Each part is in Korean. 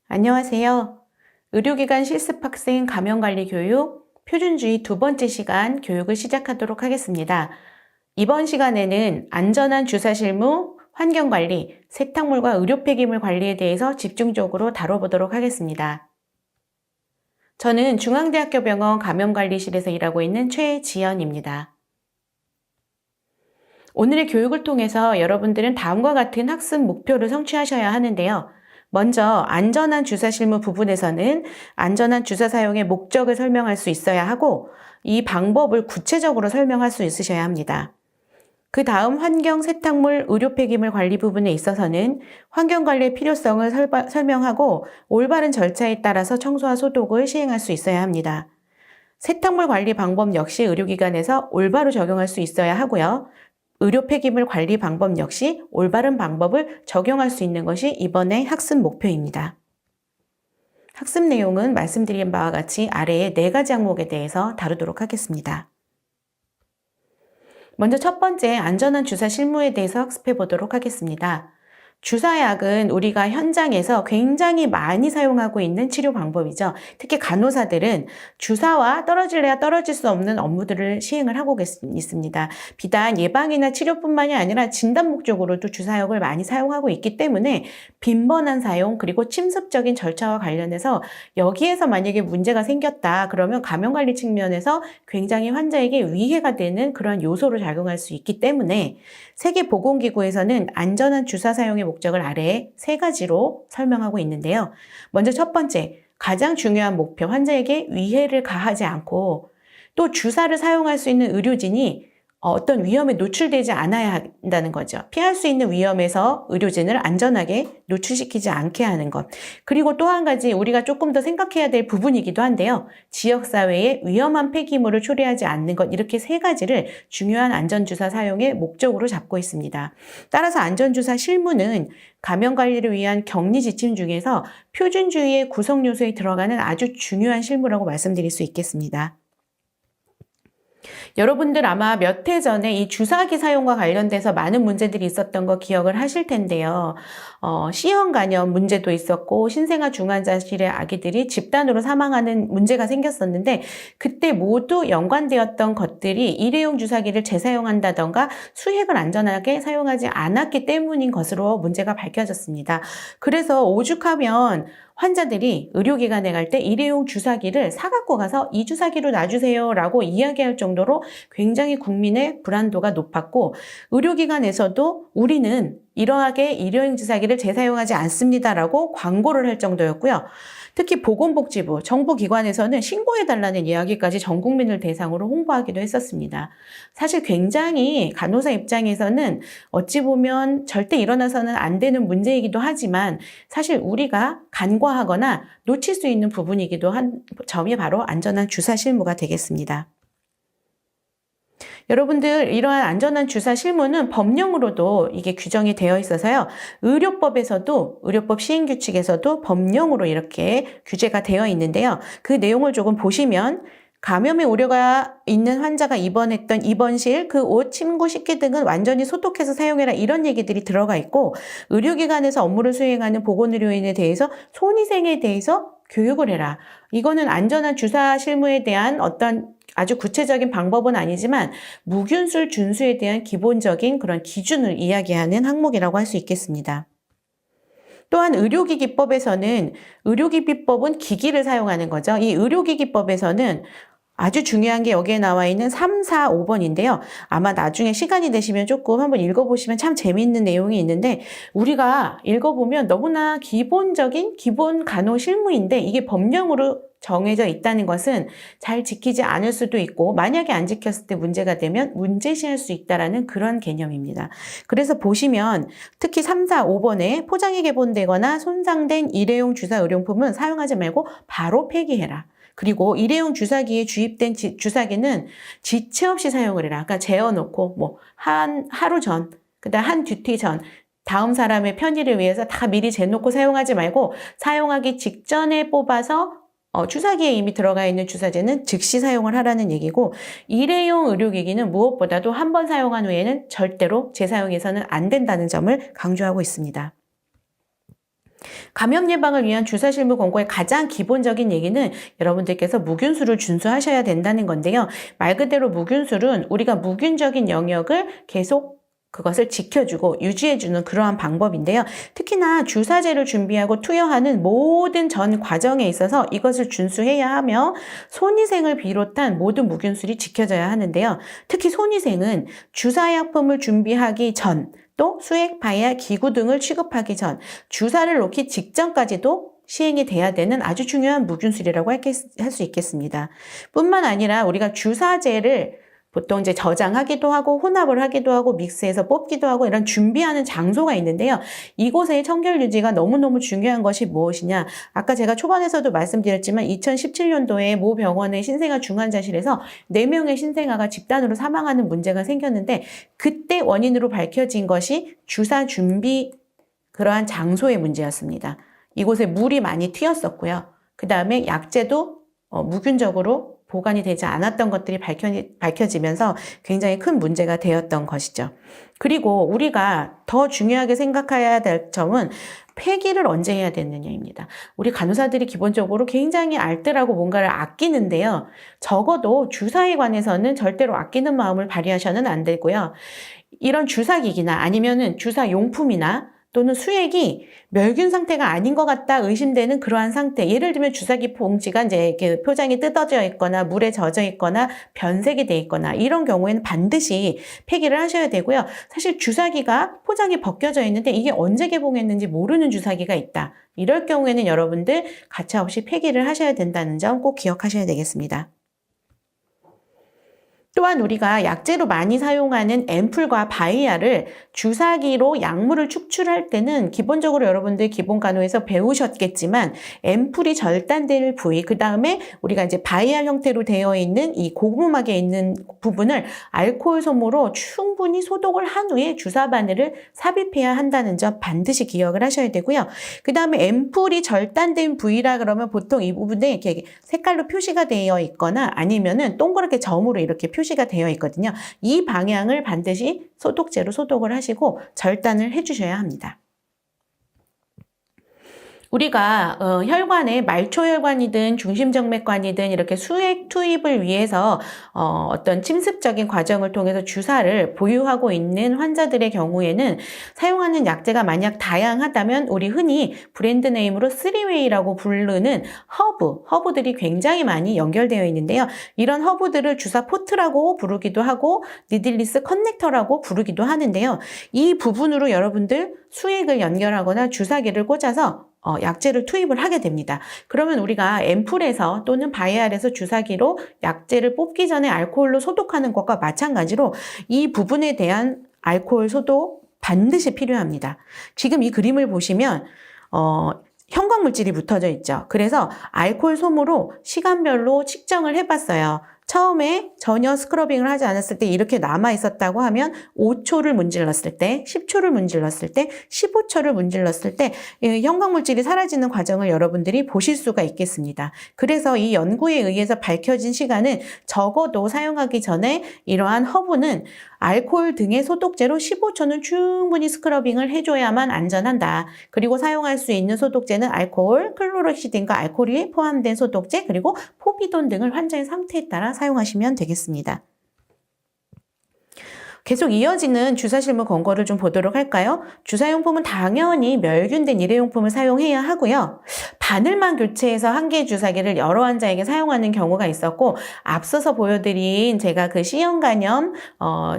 안녕하세요. 의료기관 실습학생 감염관리 교육 표준주의 두 번째 시간 교육을 시작하도록 하겠습니다. 이번 시간에는 안전한 주사 실무, 환경관리, 세탁물과 의료 폐기물 관리에 대해서 집중적으로 다뤄보도록 하겠습니다. 저는 중앙대학교 병원 감염관리실에서 일하고 있는 최지연입니다. 오늘의 교육을 통해서 여러분들은 다음과 같은 학습 목표를 성취하셔야 하는데요. 먼저 안전한 주사 실무 부분에서는 안전한 주사 사용의 목적을 설명할 수 있어야 하고 이 방법을 구체적으로 설명할 수 있으셔야 합니다. 그 다음 환경, 세탁물, 의료 폐기물 관리 부분에 있어서는 환경관리의 필요성을 설명하고 올바른 절차에 따라서 청소와 소독을 시행할 수 있어야 합니다. 세탁물 관리 방법 역시 의료기관에서 올바로 적용할 수 있어야 하고요. 의료 폐기물 관리 방법 역시 올바른 방법을 적용할 수 있는 것이 이번의 학습 목표입니다. 학습 내용은 말씀드린 바와 같이 아래의 4가지 항목에 대해서 다루도록 하겠습니다. 먼저 첫 번째 안전한 주사 실무에 대해서 학습해 보도록 하겠습니다. 주사약은 우리가 현장에서 굉장히 많이 사용하고 있는 치료 방법이죠. 특히 간호사들은 주사와 떨어질래야 떨어질 수 없는 업무들을 시행을 하고 있습니다. 비단 예방이나 치료뿐만이 아니라 진단 목적으로도 주사약을 많이 사용하고 있기 때문에 빈번한 사용 그리고 침습적인 절차와 관련해서 여기에서 만약에 문제가 생겼다 그러면 감염관리 측면에서 굉장히 환자에게 위해가 되는 그런 요소로 작용할 수 있기 때문에 세계보건기구에서는 안전한 주사 사용의 목적을 아래에 3가지로 설명하고 있는데요. 먼저 첫 번째, 가장 중요한 목표, 환자에게 위해를 가하지 않고 또 주사를 사용할 수 있는 의료진이 어떤 위험에 노출되지 않아야 한다는 거죠. 피할 수 있는 위험에서 의료진을 안전하게 노출시키지 않게 하는 것. 그리고 또 한 가지 우리가 조금 더 생각해야 될 부분이기도 한데요. 지역사회에 위험한 폐기물을 초래하지 않는 것. 이렇게 3가지를 중요한 안전주사 사용의 목적으로 잡고 있습니다. 따라서 안전주사 실무는 감염관리를 위한 격리 지침 중에서 표준주의의 구성 요소에 들어가는 아주 중요한 실무라고 말씀드릴 수 있겠습니다. 여러분들 아마 몇 해 전에 이 주사기 사용과 관련돼서 많은 문제들이 있었던 거 기억을 하실 텐데요. C형 간염 문제도 있었고 신생아 중환자실의 아기들이 집단으로 사망하는 문제가 생겼었는데 그때 모두 연관되었던 것들이 일회용 주사기를 재사용한다던가 수액을 안전하게 사용하지 않았기 때문인 것으로 문제가 밝혀졌습니다. 그래서 오죽하면 환자들이 의료기관에 갈 때 일회용 주사기를 사갖고 가서 이 주사기로 놔주세요 라고 이야기할 정도로 굉장히 국민의 불안도가 높았고 의료기관에서도 우리는 이러하게 일회용 주사기를 재사용하지 않습니다라고 광고를 할 정도였고요. 특히 보건복지부, 정부기관에서는 신고해달라는 이야기까지 전 국민을 대상으로 홍보하기도 했었습니다. 사실 굉장히 간호사 입장에서는 어찌 보면 절대 일어나서는 안 되는 문제이기도 하지만 사실 우리가 간과하거나 놓칠 수 있는 부분이기도 한 점이 바로 안전한 주사 실무가 되겠습니다. 여러분들 이러한 안전한 주사 실무는 법령으로도 이게 규정이 되어 있어서요. 의료법에서도 의료법 시행규칙에서도 법령으로 이렇게 규제가 되어 있는데요. 그 내용을 조금 보시면 감염의 우려가 있는 환자가 입원했던 입원실, 그 옷, 침구, 식기 등은 완전히 소독해서 사용해라 이런 얘기들이 들어가 있고 의료기관에서 업무를 수행하는 보건의료인에 대해서 손위생에 대해서 교육을 해라. 이거는 안전한 주사 실무에 대한 어떤 아주 구체적인 방법은 아니지만 무균술 준수에 대한 기본적인 그런 기준을 이야기하는 항목이라고 할 수 있겠습니다. 또한 의료기기법에서는 의료기기법은 기기를 사용하는 거죠. 이 의료기기법에서는 아주 중요한 게 여기에 나와 있는 3, 4, 5번인데요. 아마 나중에 시간이 되시면 조금 한번 읽어보시면 참 재미있는 내용이 있는데 우리가 읽어보면 너무나 기본적인 기본 간호 실무인데 이게 법령으로 정해져 있다는 것은 잘 지키지 않을 수도 있고 만약에 안 지켰을 때 문제가 되면 문제시할 수 있다는 그런 개념입니다. 그래서 보시면 특히 3, 4, 5번에 포장이 개본되거나 손상된 일회용 주사 의료용품은 사용하지 말고 바로 폐기해라. 그리고 일회용 주사기에 주입된 주사기는 지체 없이 사용을 해라. 그러니까 재워놓고 하루 전, 그다음 한 듀티 전 다음 사람의 편의를 위해서 다 미리 재놓고 사용하지 말고 사용하기 직전에 뽑아서 주사기에 이미 들어가 있는 주사제는 즉시 사용을 하라는 얘기고, 일회용 의료기기는 무엇보다도 한 번 사용한 후에는 절대로 재사용해서는 안 된다는 점을 강조하고 있습니다. 감염 예방을 위한 주사실무 권고의 가장 기본적인 얘기는 여러분들께서 무균술을 준수하셔야 된다는 건데요. 말 그대로 무균술은 우리가 무균적인 영역을 계속 그것을 지켜주고 유지해주는 그러한 방법인데요. 특히나 주사제를 준비하고 투여하는 모든 전 과정에 있어서 이것을 준수해야 하며 손위생을 비롯한 모든 무균술이 지켜져야 하는데요. 특히 손위생은 주사약품을 준비하기 전, 또 수액, 바이알, 기구 등을 취급하기 전, 주사를 놓기 직전까지도 시행이 돼야 되는 아주 중요한 무균술이라고 할 수 있겠습니다. 뿐만 아니라 우리가 주사제를 보통 이제 저장하기도 하고 혼합을 하기도 하고 믹스해서 뽑기도 하고 이런 준비하는 장소가 있는데요. 이곳의 청결 유지가 너무너무 중요한 것이 무엇이냐. 아까 제가 초반에서도 말씀드렸지만 2017년도에 모 병원의 신생아 중환자실에서 4명의 신생아가 집단으로 사망하는 문제가 생겼는데 그때 원인으로 밝혀진 것이 주사 준비 그러한 장소의 문제였습니다. 이곳에 물이 많이 튀었었고요. 그 다음에 약제도 무균적으로 보관이 되지 않았던 것들이 밝혀지면서 굉장히 큰 문제가 되었던 것이죠. 그리고 우리가 더 중요하게 생각해야 될 점은 폐기를 언제 해야 되느냐입니다. 우리 간호사들이 기본적으로 굉장히 알뜰하고 뭔가를 아끼는데요. 적어도 주사에 관해서는 절대로 아끼는 마음을 발휘하셔는 안 되고요. 이런 주사기기나 아니면은 주사용품이나 또는 수액이 멸균 상태가 아닌 것 같다 의심되는 그러한 상태, 예를 들면 주사기 봉지가 이제 이렇게 표장이 뜯어져 있거나 물에 젖어 있거나 변색이 돼 있거나 이런 경우에는 반드시 폐기를 하셔야 되고요. 사실 주사기가 포장이 벗겨져 있는데 이게 언제 개봉했는지 모르는 주사기가 있다. 이럴 경우에는 여러분들 가차없이 폐기를 하셔야 된다는 점 꼭 기억하셔야 되겠습니다. 또한 우리가 약제로 많이 사용하는 앰플과 바이알을 주사기로 약물을 축출할 때는 기본적으로 여러분들 기본간호에서 배우셨겠지만 앰플이 절단될 부위, 그 다음에 우리가 이제 바이알 형태로 되어 있는 이 고구막에 있는 부분을 알코올 솜으로 충분히 소독을 한 후에 주사 바늘을 삽입해야 한다는 점 반드시 기억을 하셔야 되고요. 그 다음에 앰플이 절단된 부위라 그러면 보통 이 부분에 이렇게 색깔로 표시가 되어 있거나 아니면은 동그랗게 점으로 이렇게 표시가 되어 있거든요. 이 방향을 반드시 소독제로 소독을 하시고 절단을 해주셔야 합니다. 우리가 혈관에 말초혈관이든 중심정맥관이든 이렇게 수액 투입을 위해서 어떤 침습적인 과정을 통해서 주사를 보유하고 있는 환자들의 경우에는 사용하는 약제가 만약 다양하다면 우리 흔히 브랜드 네임으로 3웨이라고 부르는 허브들이 굉장히 많이 연결되어 있는데요. 이런 허브들을 주사 포트라고 부르기도 하고 니들리스 커넥터라고 부르기도 하는데요. 이 부분으로 여러분들 수액을 연결하거나 주사기를 꽂아서 약제를 투입을 하게 됩니다. 그러면 우리가 앰플에서 또는 바이알에서 주사기로 약제를 뽑기 전에 알코올로 소독하는 것과 마찬가지로 이 부분에 대한 알코올 소독 반드시 필요합니다. 지금 이 그림을 보시면 형광물질이 붙어져 있죠. 그래서 알코올 솜으로 시간별로 측정을 해봤어요. 처음에 전혀 스크러빙을 하지 않았을 때 이렇게 남아 있었다고 하면 5초를 문질렀을 때, 10초를 문질렀을 때, 15초를 문질렀을 때 형광물질이 사라지는 과정을 여러분들이 보실 수가 있겠습니다. 그래서 이 연구에 의해서 밝혀진 시간은 적어도 사용하기 전에 이러한 허브는 알코올 등의 소독제로 15초는 충분히 스크러빙을 해줘야만 안전한다. 그리고 사용할 수 있는 소독제는 알코올, 클로로시딘과 알코올이 포함된 소독제, 그리고 포비돈 등을 환자의 상태에 따라 사용하시면 되겠습니다. 계속 이어지는 주사실무 권고를 좀 보도록 할까요? 주사용품은 당연히 멸균된 일회용품을 사용해야 하고요. 바늘만 교체해서 한 개의 주사기를 여러 환자에게 사용하는 경우가 있었고, 앞서서 보여드린 제가 그 C형 간염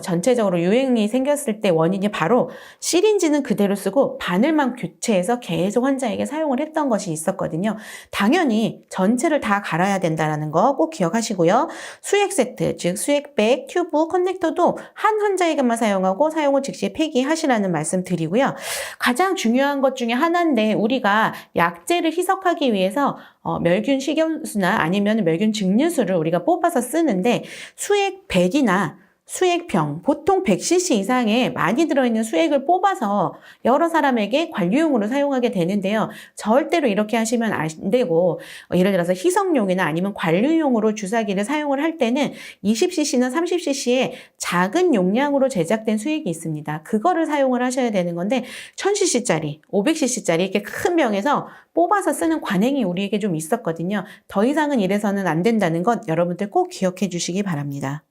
전체적으로 유행이 생겼을 때 원인이 바로 시린지는 그대로 쓰고 바늘만 교체해서 계속 환자에게 사용을 했던 것이 있었거든요. 당연히 전체를 다 갈아야 된다는 거 꼭 기억하시고요. 수액 세트, 즉 수액백, 튜브, 커넥터도 한 환자에게만 사용하고 사용 후 즉시 폐기하시라는 말씀 드리고요. 가장 중요한 것 중에 하나인데 우리가 약제를 희석하기 위해서 멸균 식염수나 아니면 멸균 증류수를 우리가 뽑아서 쓰는데 수액 100이나 수액병, 보통 100cc 이상의 많이 들어있는 수액을 뽑아서 여러 사람에게 관리용으로 사용하게 되는데요. 절대로 이렇게 하시면 안 되고, 예를 들어서 희석용이나 아니면 관리용으로 주사기를 사용을 할 때는 20cc나 30cc의 작은 용량으로 제작된 수액이 있습니다. 그거를 사용을 하셔야 되는 건데 1000cc짜리, 500cc짜리 이렇게 큰 병에서 뽑아서 쓰는 관행이 우리에게 좀 있었거든요. 더 이상은 이래서는 안 된다는 것 여러분들 꼭 기억해 주시기 바랍니다.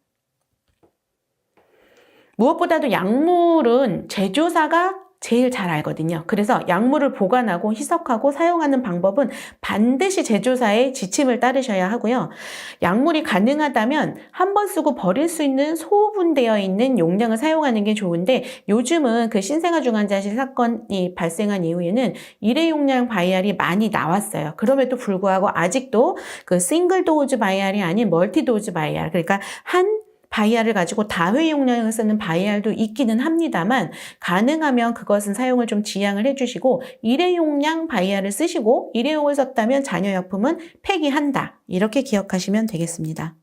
무엇보다도 약물은 제조사가 제일 잘 알거든요. 그래서 약물을 보관하고 희석하고 사용하는 방법은 반드시 제조사의 지침을 따르셔야 하고요. 약물이 가능하다면 한 번 쓰고 버릴 수 있는 소분되어 있는 용량을 사용하는 게 좋은데 요즘은 그 신생아 중환자실 사건이 발생한 이후에는 일회용량 바이알이 많이 나왔어요. 그럼에도 불구하고 아직도 그 싱글 도즈 바이알이 아닌 멀티 도즈 바이알, 그러니까 한 바이알을 가지고 다회 용량을 쓰는 바이알도 있기는 합니다만 가능하면 그것은 사용을 좀 지양을 해주시고 일회용량 바이알을 쓰시고 일회용을 썼다면 잔여약품은 폐기한다. 이렇게 기억하시면 되겠습니다.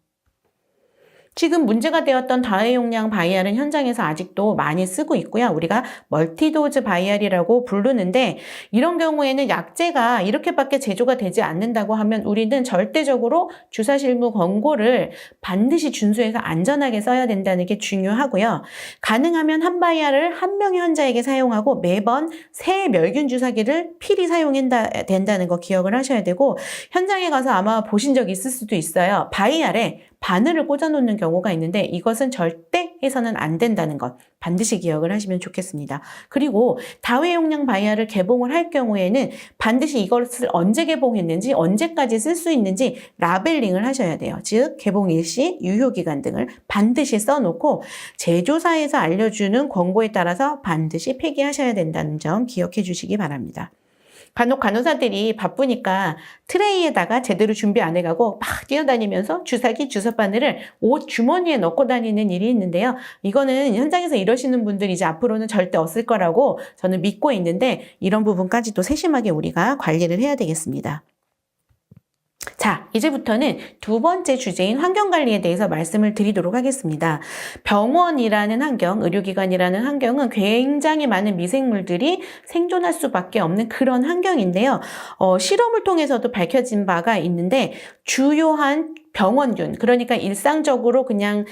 지금 문제가 되었던 다회용량 바이알은 현장에서 아직도 많이 쓰고 있고요. 우리가 멀티도즈 바이알이라고 부르는데 이런 경우에는 약제가 이렇게밖에 제조가 되지 않는다고 하면 우리는 절대적으로 주사실무 권고를 반드시 준수해서 안전하게 써야 된다는 게 중요하고요. 가능하면 한 바이알을 한 명의 환자에게 사용하고 매번 새 멸균 주사기를 필히 사용해야 된다는 거 기억을 하셔야 되고 현장에 가서 아마 보신 적 있을 수도 있어요. 바이알에 바늘을 꽂아놓는 경우가 있는데 이것은 절대 해서는 안 된다는 것 반드시 기억을 하시면 좋겠습니다. 그리고 다회용량 바이알을 개봉을 할 경우에는 반드시 이것을 언제 개봉했는지 언제까지 쓸 수 있는지 라벨링을 하셔야 돼요. 즉 개봉 일시, 유효기간 등을 반드시 써놓고 제조사에서 알려주는 권고에 따라서 반드시 폐기하셔야 된다는 점 기억해 주시기 바랍니다. 간혹 간호사들이 바쁘니까 트레이에다가 제대로 준비 안 해가고 막 뛰어다니면서 주사기, 주사바늘을 옷 주머니에 넣고 다니는 일이 있는데요. 이거는 현장에서 이러시는 분들이 이제 앞으로는 절대 없을 거라고 저는 믿고 있는데 이런 부분까지도 세심하게 우리가 관리를 해야 되겠습니다. 자, 이제부터는 두 번째 주제인 환경관리에 대해서 말씀을 드리도록 하겠습니다. 병원이라는 환경, 의료기관이라는 환경은 굉장히 많은 미생물들이 생존할 수밖에 없는 그런 환경인데요. 실험을 통해서도 밝혀진 바가 있는데 주요한 병원균, 그러니까 일상적으로 그냥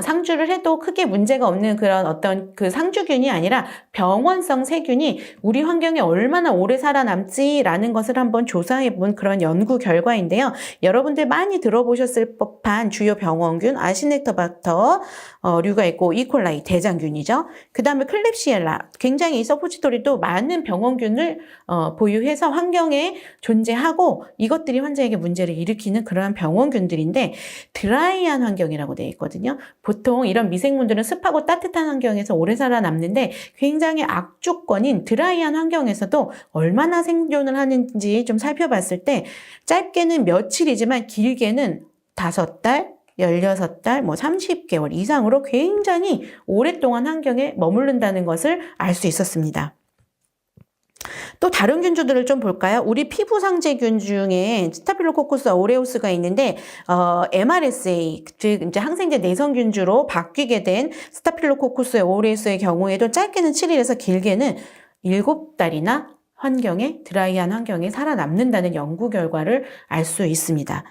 상주를 해도 크게 문제가 없는 그런 어떤 그 상주균이 아니라 병원성 세균이 우리 환경에 얼마나 오래 살아남지라는 것을 한번 조사해 본 그런 연구 결과인데요. 여러분들 많이 들어보셨을 법한 주요 병원균, 아시네토박터 류가 있고 이콜라이 대장균이죠. 그 다음에 클렙시엘라, 굉장히 이 서포지토리도 많은 병원균을 보유해서 환경에 존재하고 이것들이 환자에게 문제를 일으키는 그러한 병원균들인데 드라이한 환경이라고 되어 있거든요. 보통 이런 미생물들은 습하고 따뜻한 환경에서 오래 살아남는데 굉장히 악조건인 드라이한 환경에서도 얼마나 생존을 하는지 좀 살펴봤을 때 짧게는 며칠이지만 길게는 5달, 16달, 30개월 이상으로 굉장히 오랫동안 환경에 머무른다는 것을 알 수 있었습니다. 또 다른 균주들을 좀 볼까요? 우리 피부 상재균 중에 스타필로코커스 오레우스가 있는데 MRSA, 즉 이제 항생제 내성균주로 바뀌게 된 스타필로코커스 오레우스의 경우에도 짧게는 7일에서 길게는 7달이나 환경에 드라이한 환경에 살아남는다는 연구 결과를 알 수 있습니다.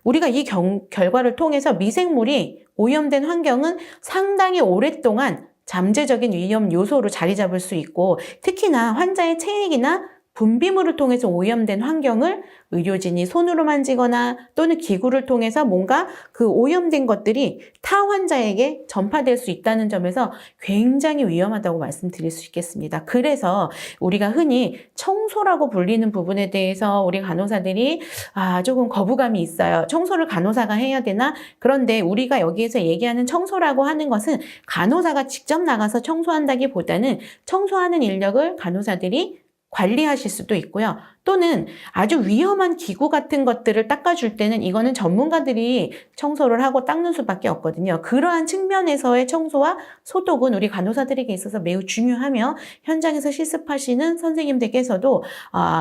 우리가 이 결과를 통해서 미생물이 오염된 환경은 상당히 오랫동안 잠재적인 위험 요소로 자리 잡을 수 있고 특히나 환자의 체액이나 분비물을 통해서 오염된 환경을 의료진이 손으로 만지거나 또는 기구를 통해서 뭔가 그 오염된 것들이 타 환자에게 전파될 수 있다는 점에서 굉장히 위험하다고 말씀드릴 수 있겠습니다. 그래서 우리가 흔히 청소라고 불리는 부분에 대해서 우리 간호사들이 조금 거부감이 있어요. 청소를 간호사가 해야 되나? 그런데 우리가 여기에서 얘기하는 청소라고 하는 것은 간호사가 직접 나가서 청소한다기보다는 청소하는 인력을 간호사들이 관리하실 수도 있고요. 또는 아주 위험한 기구 같은 것들을 닦아줄 때는 이거는 전문가들이 청소를 하고 닦는 수밖에 없거든요. 그러한 측면에서의 청소와 소독은 우리 간호사들에게 있어서 매우 중요하며 현장에서 실습하시는 선생님들께서도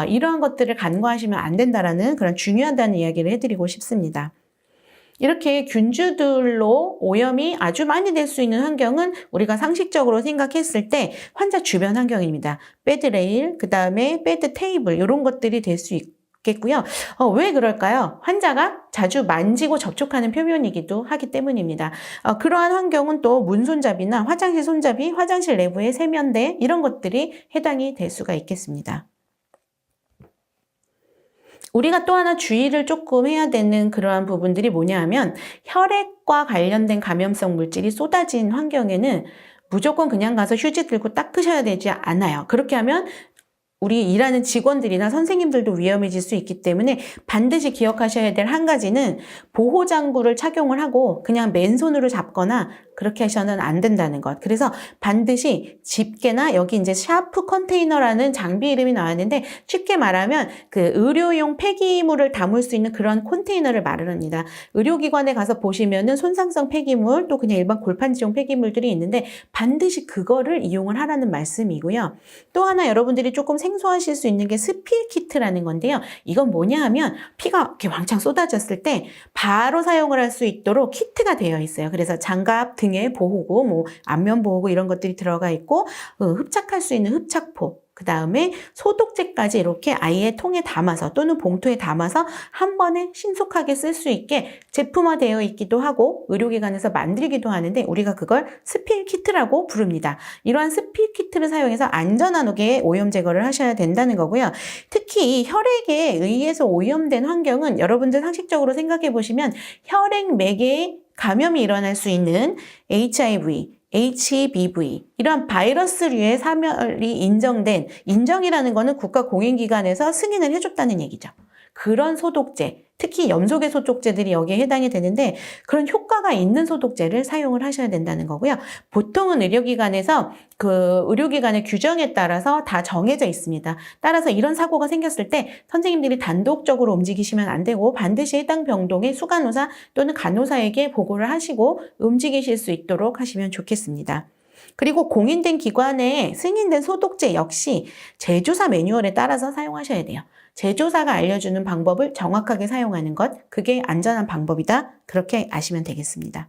이러한 것들을 간과하시면 안 된다라는 그런 중요하다는 이야기를 해드리고 싶습니다. 이렇게 균주들로 오염이 아주 많이 될 수 있는 환경은 우리가 상식적으로 생각했을 때 환자 주변 환경입니다. 베드 레일, 그 다음에 베드 테이블 이런 것들이 될 수 있겠고요. 왜 그럴까요? 환자가 자주 만지고 접촉하는 표면이기도 하기 때문입니다. 그러한 환경은 또 문손잡이나 화장실 손잡이, 화장실 내부의 세면대 이런 것들이 해당이 될 수가 있겠습니다. 우리가 또 하나 주의를 조금 해야 되는 그러한 부분들이 뭐냐 하면 혈액과 관련된 감염성 물질이 쏟아진 환경에는 무조건 그냥 가서 휴지 들고 닦으셔야 되지 않아요. 그렇게 하면 우리 일하는 직원들이나 선생님들도 위험해질 수 있기 때문에 반드시 기억하셔야 될 한 가지는 보호장구를 착용을 하고 그냥 맨손으로 잡거나 그렇게 하셔는 안 된다는 것. 그래서 반드시 집게나 여기 이제 샤프 컨테이너라는 장비 이름이 나왔는데 쉽게 말하면 그 의료용 폐기물을 담을 수 있는 그런 컨테이너를 말합니다. 의료기관에 가서 보시면은 손상성 폐기물 또 그냥 일반 골판지용 폐기물들이 있는데 반드시 그거를 이용을 하라는 말씀이고요. 또 하나 여러분들이 조금 생소하실 수 있는 게 스필 키트라는 건데요. 이건 뭐냐 하면 피가 이렇게 왕창 쏟아졌을 때 바로 사용을 할 수 있도록 키트가 되어 있어요. 그래서 장갑 등의 보호구, 뭐 안면 보호구 이런 것들이 들어가 있고 흡착할 수 있는 흡착포, 그 다음에 소독제까지 이렇게 아예 통에 담아서 또는 봉투에 담아서 한 번에 신속하게 쓸 수 있게 제품화되어 있기도 하고 의료기관에서 만들기도 하는데 우리가 그걸 스필 키트라고 부릅니다. 이러한 스필 키트를 사용해서 안전하게 오염 제거를 하셔야 된다는 거고요. 특히 혈액에 의해서 오염된 환경은 여러분들 상식적으로 생각해 보시면 혈액맥에 감염이 일어날 수 있는 HIV, HBV 이러한 바이러스류의 사멸이 인정이라는 거는 국가공인기관에서 승인을 해줬다는 얘기죠. 그런 소독제, 특히 염소계 소독제들이 여기에 해당이 되는데 그런 효과가 있는 소독제를 사용을 하셔야 된다는 거고요. 보통은 의료기관에서 그 의료기관의 규정에 따라서 다 정해져 있습니다. 따라서 이런 사고가 생겼을 때 선생님들이 단독적으로 움직이시면 안 되고 반드시 해당 병동의 수간호사 또는 간호사에게 보고를 하시고 움직이실 수 있도록 하시면 좋겠습니다. 그리고 공인된 기관에 승인된 소독제 역시 제조사 매뉴얼에 따라서 사용하셔야 돼요. 제조사가 알려주는 방법을 정확하게 사용하는 것, 그게 안전한 방법이다. 그렇게 아시면 되겠습니다.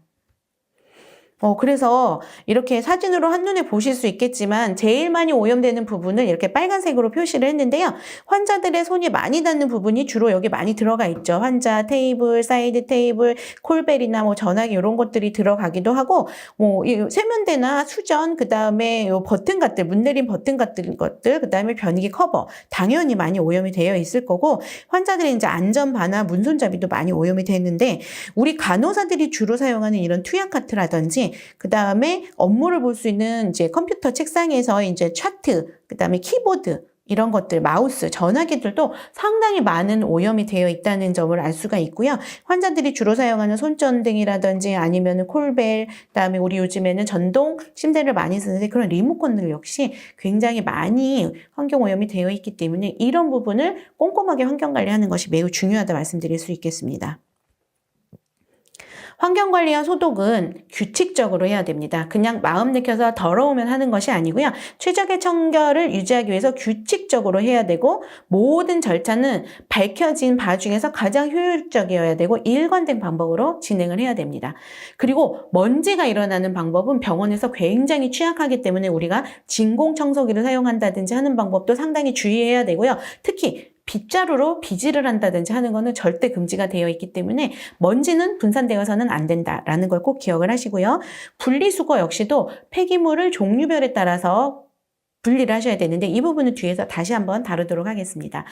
그래서 이렇게 사진으로 한눈에 보실 수 있겠지만 제일 많이 오염되는 부분을 이렇게 빨간색으로 표시를 했는데요. 환자들의 손이 많이 닿는 부분이 주로 여기 많이 들어가 있죠. 환자 테이블, 사이드 테이블, 콜벨이나 뭐 전화기 이런 것들이 들어가기도 하고 이 세면대나 수전, 그다음에 요 버튼 같들, 문 내린 버튼 같은 것들, 그다음에 변기 커버 당연히 많이 오염이 되어 있을 거고 환자들이 이제 안전바나 문손잡이도 많이 오염이 되는데 우리 간호사들이 주로 사용하는 이런 투약카트라든지 그 다음에 업무를 볼 수 있는 이제 컴퓨터 책상에서 이제 차트, 그 다음에 키보드, 이런 것들, 마우스, 전화기들도 상당히 많은 오염이 되어 있다는 점을 알 수가 있고요. 환자들이 주로 사용하는 손전등이라든지 아니면 콜벨, 그다음에 우리 요즘에는 전동 침대를 많이 쓰는데 그런 리모컨들 역시 굉장히 많이 환경 오염이 되어 있기 때문에 이런 부분을 꼼꼼하게 환경 관리하는 것이 매우 중요하다 말씀드릴 수 있겠습니다. 환경관리와 소독은 규칙적으로 해야 됩니다. 그냥 마음 내켜서 더러우면 하는 것이 아니고요. 최적의 청결을 유지하기 위해서 규칙적으로 해야 되고 모든 절차는 밝혀진 바 중에서 가장 효율적이어야 되고 일관된 방법으로 진행을 해야 됩니다. 그리고 먼지가 일어나는 방법은 병원에서 굉장히 취약하기 때문에 우리가 진공청소기를 사용한다든지 하는 방법도 상당히 주의해야 되고요. 특히 빗자루로 비지를 한다든지 하는 거는 절대 금지가 되어 있기 때문에 먼지는 분산되어서는 안 된다라는 걸 꼭 기억을 하시고요. 분리수거 역시도 폐기물을 종류별에 따라서 분리를 하셔야 되는데 이 부분은 뒤에서 다시 한번 다루도록 하겠습니다.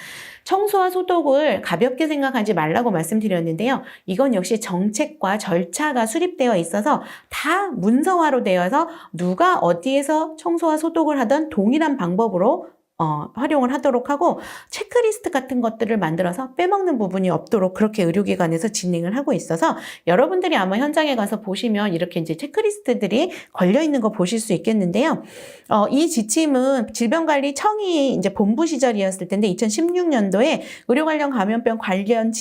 청소와 소독을 가볍게 생각하지 말라고 말씀드렸는데요. 이건 역시 정책과 절차가 수립되어 있어서 다 문서화로 되어서 누가 어디에서 청소와 소독을 하던 동일한 방법으로 활용을 하도록 하고 체크리스트 같은 것들을 만들어서 빼먹는 부분이 없도록 그렇게 의료기관에서 진행을 하고 있어서 여러분들이 아마 현장에 가서 보시면 이렇게 이제 체크리스트들이 걸려 있는 거 보실 수 있겠는데요. 이 지침은 질병관리청이 이제 본부 시절이었을 텐데 2016년도에 의료 관련 감염병 관련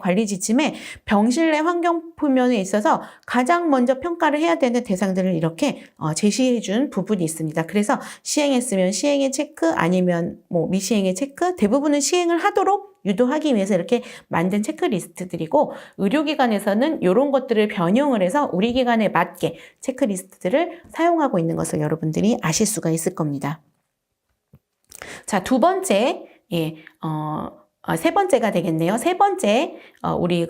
관리 지침에 병실 내 환경 표면에 있어서 가장 먼저 평가를 해야 되는 대상들을 이렇게 제시해 준 부분이 있습니다. 그래서 시행했으면 시행의 체크, 아니면 뭐 미시행의 체크, 대부분은 시행을 하도록 유도하기 위해서 이렇게 만든 체크리스트들이고, 의료기관에서는 이런 것들을 변형을 해서 우리 기관에 맞게 체크리스트들을 사용하고 있는 것을 여러분들이 아실 수가 있을 겁니다. 자, 두 번째, 세 번째가 되겠네요. 세 번째, 우리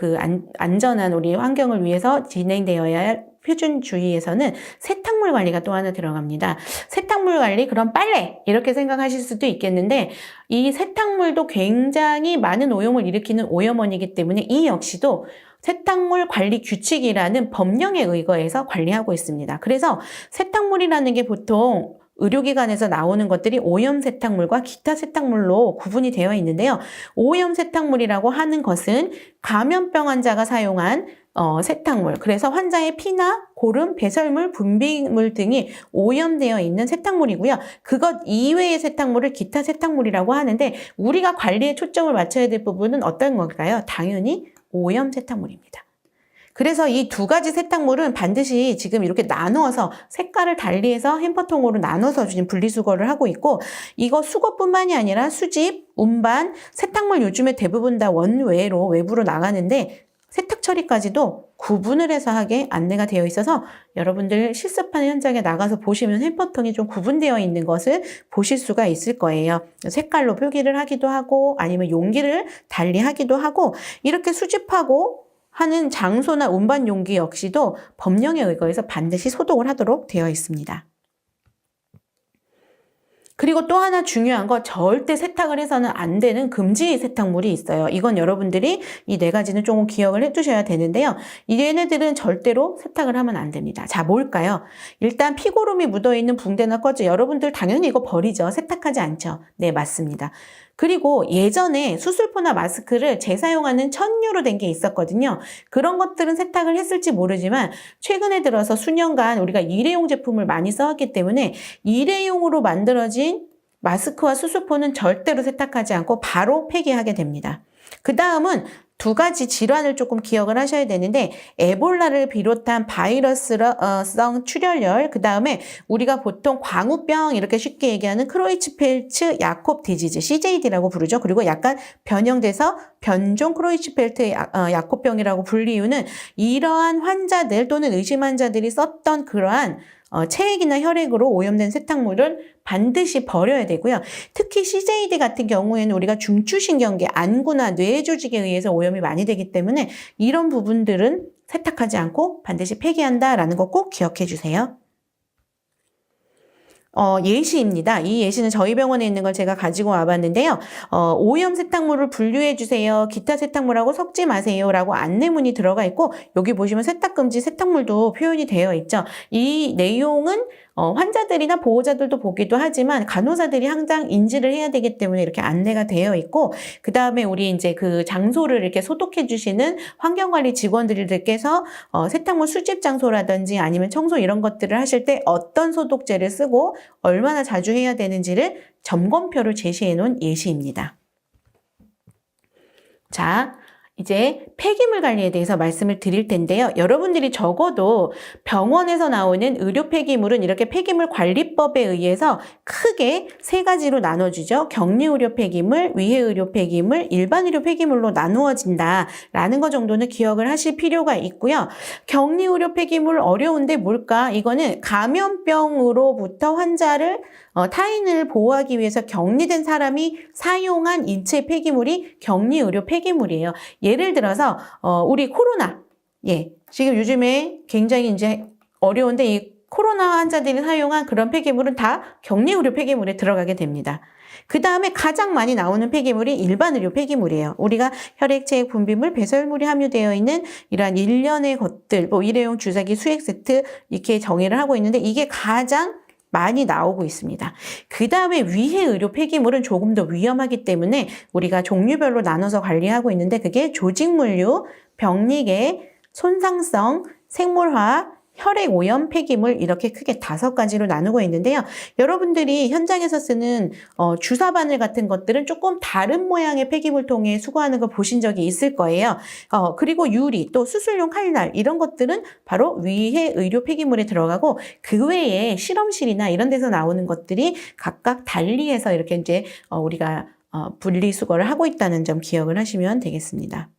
안전한 우리 환경을 위해서 진행되어야 할 표준주의에서는 세탁물 관리가 또 하나 들어갑니다. 세탁물 관리, 그럼 빨래 이렇게 생각하실 수도 있겠는데, 이 세탁물도 굉장히 많은 오염을 일으키는 오염원이기 때문에 이 역시도 세탁물 관리 규칙이라는 법령에 의거해서 관리하고 있습니다. 그래서 세탁물이라는 게 보통 의료기관에서 나오는 것들이 오염 세탁물과 기타 세탁물로 구분이 되어 있는데요. 오염 세탁물이라고 하는 것은 감염병 환자가 사용한 세탁물, 그래서 환자의 피나 고름, 배설물, 분비물 등이 오염되어 있는 세탁물이고요. 그것 이외의 세탁물을 기타 세탁물이라고 하는데, 우리가 관리에 초점을 맞춰야 될 부분은 어떤 걸까요? 당연히 오염 세탁물입니다. 그래서 이 두 가지 세탁물은 반드시 지금 이렇게 나누어서 색깔을 달리해서 햄퍼통으로 나눠서 지금 분리수거를 하고 있고, 이거 수거뿐만이 아니라 수집, 운반, 세탁물 요즘에 대부분 다 원외로 외부로 나가는데 세탁 처리까지도 구분을 해서 하게 안내가 되어 있어서 여러분들 실습하는 현장에 나가서 보시면 햄퍼통이 좀 구분되어 있는 것을 보실 수가 있을 거예요. 색깔로 표기를 하기도 하고 아니면 용기를 달리하기도 하고, 이렇게 수집하고 하는 장소나 운반 용기 역시도 법령에 의거해서 반드시 소독을 하도록 되어 있습니다. 그리고 또 하나 중요한 거, 절대 세탁을 해서는 안 되는 금지 세탁물이 있어요. 이건 여러분들이 이 네 가지는 조금 기억을 해두셔야 되는데요. 얘네들은 절대로 세탁을 하면 안 됩니다. 자, 뭘까요? 일단 피고름이 묻어있는 붕대나 꺼즈, 여러분들 당연히 이거 버리죠. 세탁하지 않죠. 네, 맞습니다. 그리고 예전에 수술포나 마스크를 재사용하는 천유로 된 게 있었거든요. 그런 것들은 세탁을 했을지 모르지만 최근에 들어서 수년간 우리가 일회용 제품을 많이 써왔기 때문에 일회용으로 만들어진 마스크와 수술포는 절대로 세탁하지 않고 바로 폐기하게 됩니다. 그 다음은 두 가지 질환을 조금 기억을 하셔야 되는데, 에볼라를 비롯한 바이러스성 출혈열, 그 다음에 우리가 보통 광우병 이렇게 쉽게 얘기하는 크로이츠펠츠 야콥 디지즈, CJD라고 부르죠. 그리고 약간 변형돼서 변종 크로이츠펠트 야콥병이라고 불리우는 이러한 환자들 또는 의심 환자들이 썼던 그러한 체액이나 혈액으로 오염된 세탁물은 반드시 버려야 되고요. 특히 CJD 같은 경우에는 우리가 중추신경계, 안구나 뇌 조직에 의해서 오염이 많이 되기 때문에 이런 부분들은 세탁하지 않고 반드시 폐기한다라는 거 꼭 기억해 주세요. 예시입니다. 이 예시는 저희 병원에 있는 걸 제가 가지고 와봤는데요. 오염 세탁물을 분류해 주세요. 기타 세탁물하고 섞지 마세요. 라고 안내문이 들어가 있고, 여기 보시면 세탁금지 세탁물도 표현이 되어 있죠. 이 내용은 환자들이나 보호자들도 보기도 하지만 간호사들이 항상 인지를 해야 되기 때문에 이렇게 안내가 되어 있고, 그 다음에 우리 이제 그 장소를 이렇게 소독해 주시는 환경관리 직원들께서 세탁물 수집 장소라든지 아니면 청소 이런 것들을 하실 때 어떤 소독제를 쓰고 얼마나 자주 해야 되는지를 점검표를 제시해 놓은 예시입니다. 자, 이제 폐기물 관리에 대해서 말씀을 드릴 텐데요. 여러분들이 적어도 병원에서 나오는 의료 폐기물은 이렇게 폐기물 관리법에 의해서 크게 세 가지로 나눠주죠. 격리 의료 폐기물, 위해 의료 폐기물, 일반 의료 폐기물로 나누어진다라는 것 정도는 기억을 하실 필요가 있고요. 격리 의료 폐기물 어려운데 뭘까? 이거는 감염병으로부터 환자를 타인을 보호하기 위해서 격리된 사람이 사용한 인체 폐기물이 격리 의료 폐기물이에요. 예를 들어서 우리 코로나, 지금 요즘에 굉장히 이제 어려운데 이 코로나 환자들이 사용한 그런 폐기물은 다 격리 의료 폐기물에 들어가게 됩니다. 그 다음에 가장 많이 나오는 폐기물이 일반 의료 폐기물이에요. 우리가 혈액, 체액, 분비물, 배설물이 함유되어 있는 이러한 일련의 것들, 뭐 일회용 주사기, 수액 세트 이렇게 정의를 하고 있는데, 이게 가장 많이 나오고 있습니다. 그 다음에 위해 의료 폐기물은 조금 더 위험하기 때문에 우리가 종류별로 나눠서 관리하고 있는데, 그게 조직물류, 병리계, 손상성, 생물화학, 혈액 오염 폐기물 이렇게 크게 5가지로 나누고 있는데요. 여러분들이 현장에서 쓰는 주사 바늘 같은 것들은 조금 다른 모양의 폐기물통에 수거하는 걸 보신 적이 있을 거예요. 그리고 유리 또 수술용 칼날 이런 것들은 바로 위해 의료 폐기물에 들어가고 그 외에 실험실이나 이런 데서 나오는 것들이 각각 달리해서 이렇게 이제 우리가 분리수거를 하고 있다는 점 기억을 하시면 되겠습니다.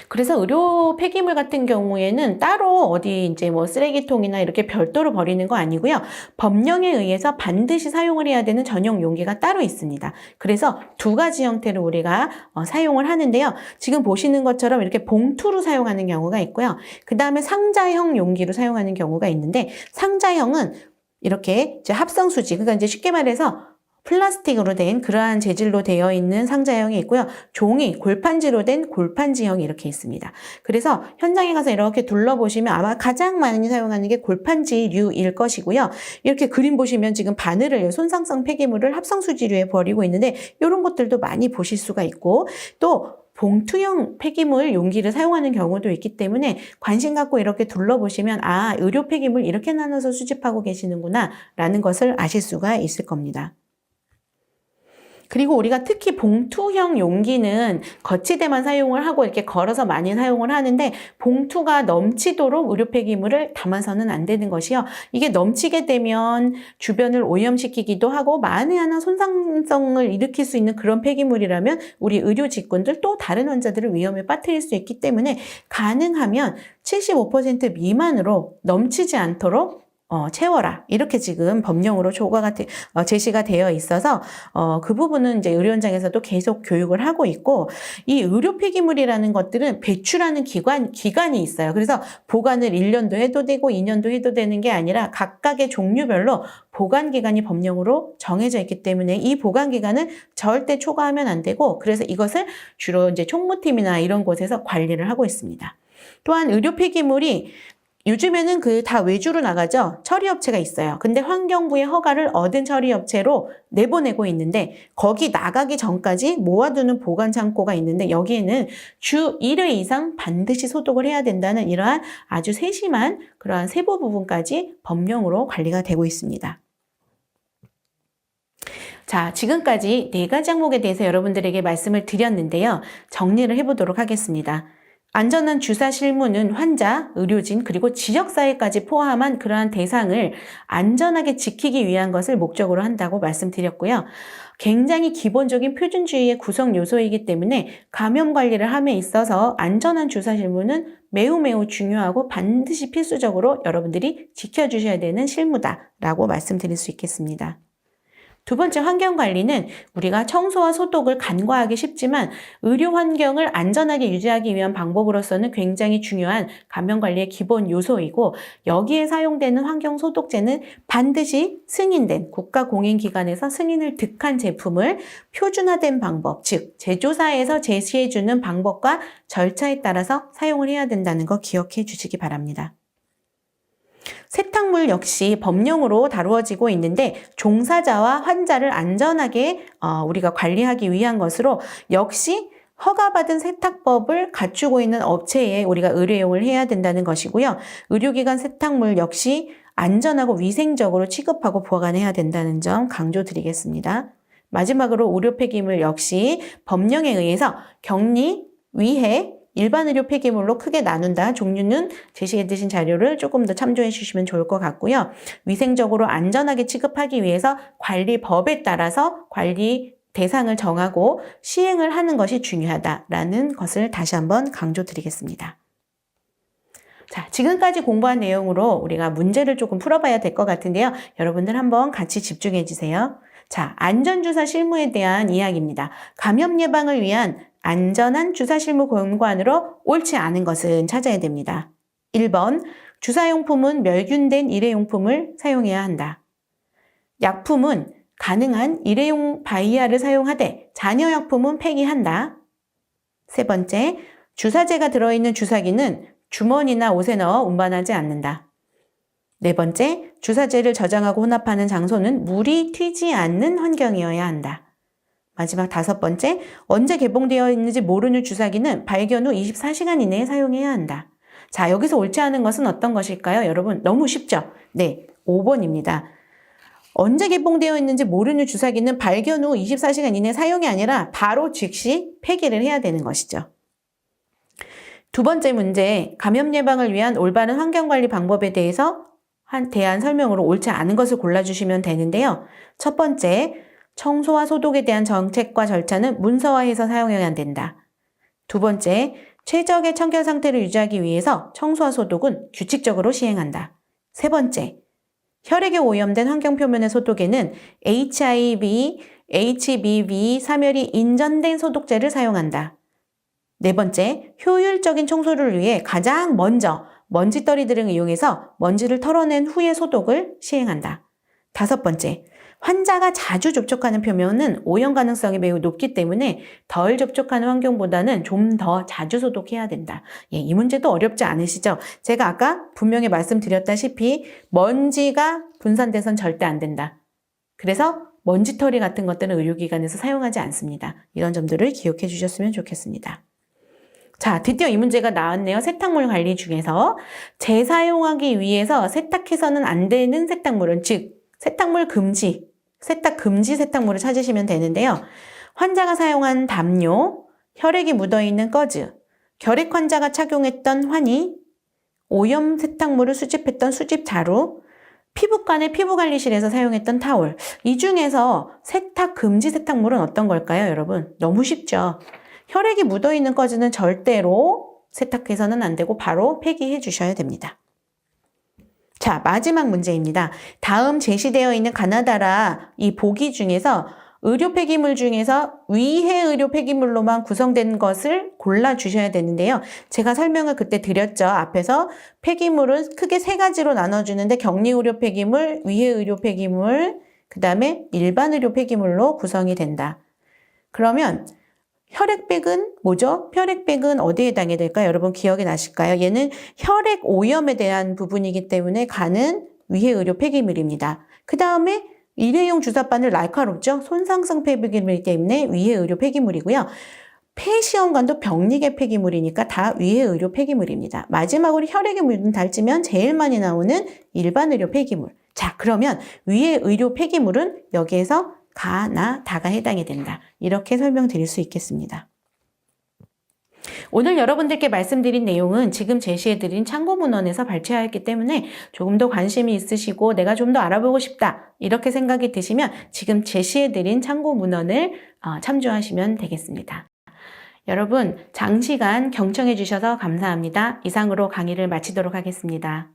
그래서 의료 폐기물 같은 경우에는 따로 어디 이제 뭐 쓰레기통이나 이렇게 별도로 버리는 거 아니고요. 법령에 의해서 반드시 사용을 해야 되는 전용 용기가 따로 있습니다. 그래서 2가지 형태로 우리가 사용을 하는데요. 지금 보시는 것처럼 이렇게 봉투로 사용하는 경우가 있고요. 그 다음에 상자형 용기로 사용하는 경우가 있는데 상자형은 이렇게 이제 합성수지, 그러니까 이제 쉽게 말해서 플라스틱으로 된 그러한 재질로 되어 있는 상자형이 있고요. 종이, 골판지로 된 골판지형이 이렇게 있습니다. 그래서 현장에 가서 이렇게 둘러보시면 아마 가장 많이 사용하는 게 골판지류일 것이고요. 이렇게 그림 보시면 지금 바늘을 손상성 폐기물을 합성수지류에 버리고 있는데 이런 것들도 많이 보실 수가 있고 또 봉투형 폐기물 용기를 사용하는 경우도 있기 때문에 관심 갖고 이렇게 둘러보시면 아, 의료 폐기물 이렇게 나눠서 수집하고 계시는구나 라는 것을 아실 수가 있을 겁니다. 그리고 우리가 특히 봉투형 용기는 거치대만 사용을 하고 이렇게 걸어서 많이 사용을 하는데 봉투가 넘치도록 의료 폐기물을 담아서는 안 되는 것이요. 이게 넘치게 되면 주변을 오염시키기도 하고 만에 하나 손상성을 일으킬 수 있는 그런 폐기물이라면 우리 의료 직군들 또 다른 환자들을 위험에 빠뜨릴 수 있기 때문에 가능하면 75% 미만으로 넘치지 않도록 채워라. 이렇게 지금 법령으로 제시가 되어 있어서, 그 부분은 이제 의료 현장에서도 계속 교육을 하고 있고, 이 의료 폐기물이라는 것들은 배출하는 기간이 있어요. 그래서 보관을 1년도 해도 되고 2년도 해도 되는 게 아니라 각각의 종류별로 보관 기간이 법령으로 정해져 있기 때문에 이 보관 기간을 절대 초과하면 안 되고, 그래서 이것을 주로 이제 총무팀이나 이런 곳에서 관리를 하고 있습니다. 또한 의료 폐기물이 요즘에는 다 외주로 나가죠. 처리업체가 있어요. 근데 환경부의 허가를 얻은 처리업체로 내보내고 있는데 거기 나가기 전까지 모아두는 보관 창고가 있는데 여기에는 주 1회 이상 반드시 소독을 해야 된다는 이러한 아주 세심한 그러한 세부 부분까지 법령으로 관리가 되고 있습니다. 자, 지금까지 4가지 항목에 대해서 여러분들에게 말씀을 드렸는데요. 정리를 해보도록 하겠습니다. 안전한 주사 실무는 환자, 의료진, 그리고 지역사회까지 포함한 그러한 대상을 안전하게 지키기 위한 것을 목적으로 한다고 말씀드렸고요. 굉장히 기본적인 표준주의의 구성 요소이기 때문에 감염 관리를 함에 있어서 안전한 주사 실무는 매우 중요하고 반드시 필수적으로 여러분들이 지켜주셔야 되는 실무다라고 말씀드릴 수 있겠습니다. 2번째 환경관리는 우리가 청소와 소독을 간과하기 쉽지만 의료 환경을 안전하게 유지하기 위한 방법으로서는 굉장히 중요한 감염관리의 기본 요소이고 여기에 사용되는 환경소독제는 반드시 승인된 국가공인기관에서 승인을 득한 제품을 표준화된 방법, 즉 제조사에서 제시해주는 방법과 절차에 따라서 사용을 해야 된다는 거 기억해 주시기 바랍니다. 세탁물 역시 법령으로 다루어지고 있는데 종사자와 환자를 안전하게 우리가 관리하기 위한 것으로 역시 허가받은 세탁법을 갖추고 있는 업체에 우리가 의뢰용을 해야 된다는 것이고요. 의료기관 세탁물 역시 안전하고 위생적으로 취급하고 보관해야 된다는 점 강조드리겠습니다. 마지막으로 의료 폐기물 역시 법령에 의해서 격리, 위해, 일반 의료 폐기물로 크게 나눈다. 종류는 제시해 두신 자료를 조금 더 참조해 주시면 좋을 것 같고요. 위생적으로 안전하게 취급하기 위해서 관리법에 따라서 관리 대상을 정하고 시행을 하는 것이 중요하다라는 것을 다시 한번 강조드리겠습니다. 자, 지금까지 공부한 내용으로 우리가 문제를 조금 풀어봐야 될 것 같은데요. 여러분들 한번 같이 집중해 주세요. 자, 안전주사 실무에 대한 이야기입니다. 감염 예방을 위한 안전한 주사 실무 권고안으로 옳지 않은 것은 찾아야 됩니다. 1번, 주사용품은 멸균된 일회용품을 사용해야 한다. 약품은 가능한 일회용 바이아를 사용하되 잔여약품은 폐기한다. 3번째, 주사제가 들어있는 주사기는 주머니나 옷에 넣어 운반하지 않는다. 4번째, 주사제를 저장하고 혼합하는 장소는 물이 튀지 않는 환경이어야 한다. 마지막 5번째, 언제 개봉되어 있는지 모르는 주사기는 발견 후 24시간 이내에 사용해야 한다. 자, 여기서 옳지 않은 것은 어떤 것일까요? 여러분, 너무 쉽죠? 네, 5번입니다. 언제 개봉되어 있는지 모르는 주사기는 발견 후 24시간 이내 사용이 아니라 바로 즉시 폐기를 해야 되는 것이죠. 두 번째 문제, 감염 예방을 위한 올바른 환경관리 방법에 대한 설명으로 옳지 않은 것을 골라주시면 되는데요. 첫 번째, 청소와 소독에 대한 정책과 절차는 문서화해서 사용해야 된다. 두 번째, 최적의 청결 상태를 유지하기 위해서 청소와 소독은 규칙적으로 시행한다. 세 번째, 혈액에 오염된 환경 표면의 소독에는 HIV, HBV 사멸이 인정된 소독제를 사용한다. 네 번째, 효율적인 청소를 위해 가장 먼저 먼지떨이 등을 이용해서 먼지를 털어낸 후에 소독을 시행한다. 다섯 번째, 환자가 자주 접촉하는 표면은 오염 가능성이 매우 높기 때문에 덜 접촉하는 환경보다는 좀 더 자주 소독해야 된다. 예, 이 문제도 어렵지 않으시죠? 제가 아까 분명히 말씀드렸다시피 먼지가 분산돼선 절대 안 된다. 그래서 먼지털이 같은 것들은 의료기관에서 사용하지 않습니다. 이런 점들을 기억해 주셨으면 좋겠습니다. 자, 드디어 이 문제가 나왔네요. 세탁물 관리 중에서 재사용하기 위해서 세탁해서는 안 되는 세탁물은, 즉 세탁물 금지, 세탁 금지 세탁물을 찾으시면 되는데요. 환자가 사용한 담요, 혈액이 묻어있는 꺼즈, 결핵 환자가 착용했던 환희, 오염 세탁물을 수집했던 수집 자루, 피부관의 피부관리실에서 사용했던 타올. 이 중에서 세탁 금지 세탁물은 어떤 걸까요, 여러분? 너무 쉽죠? 혈액이 묻어있는 꺼즈는 절대로 세탁해서는 안 되고 바로 폐기해 주셔야 됩니다. 자, 마지막 문제입니다. 다음 제시되어 있는 가나다라 이 보기 중에서 의료 폐기물 중에서 위해 의료 폐기물로만 구성된 것을 골라주셔야 되는데요. 제가 설명을 그때 드렸죠. 앞에서 폐기물은 크게 세 가지로 나눠주는데 격리 의료 폐기물, 위해 의료 폐기물, 그 다음에 일반 의료 폐기물로 구성이 된다. 그러면 혈액백은 뭐죠? 혈액백은 어디에 해당이 될까요? 여러분 기억이 나실까요? 얘는 혈액 오염에 대한 부분이기 때문에 가는 위해 의료 폐기물입니다. 그 다음에 일회용 주사바늘 날카롭죠? 손상성 폐기물이기 때문에 위해 의료 폐기물이고요. 폐시험관도 병리계 폐기물이니까 다 위해 의료 폐기물입니다. 마지막으로 혈액에 묻은 달지면 제일 많이 나오는 일반 의료 폐기물. 자, 그러면 위해 의료 폐기물은 여기에서 가, 나, 다가 해당이 된다. 이렇게 설명드릴 수 있겠습니다. 오늘 여러분들께 말씀드린 내용은 지금 제시해드린 참고문헌에서 발췌하였기 때문에 조금 더 관심이 있으시고 내가 좀 더 알아보고 싶다 이렇게 생각이 드시면 지금 제시해드린 참고문헌을 참조하시면 되겠습니다. 여러분 장시간 경청해 주셔서 감사합니다. 이상으로 강의를 마치도록 하겠습니다.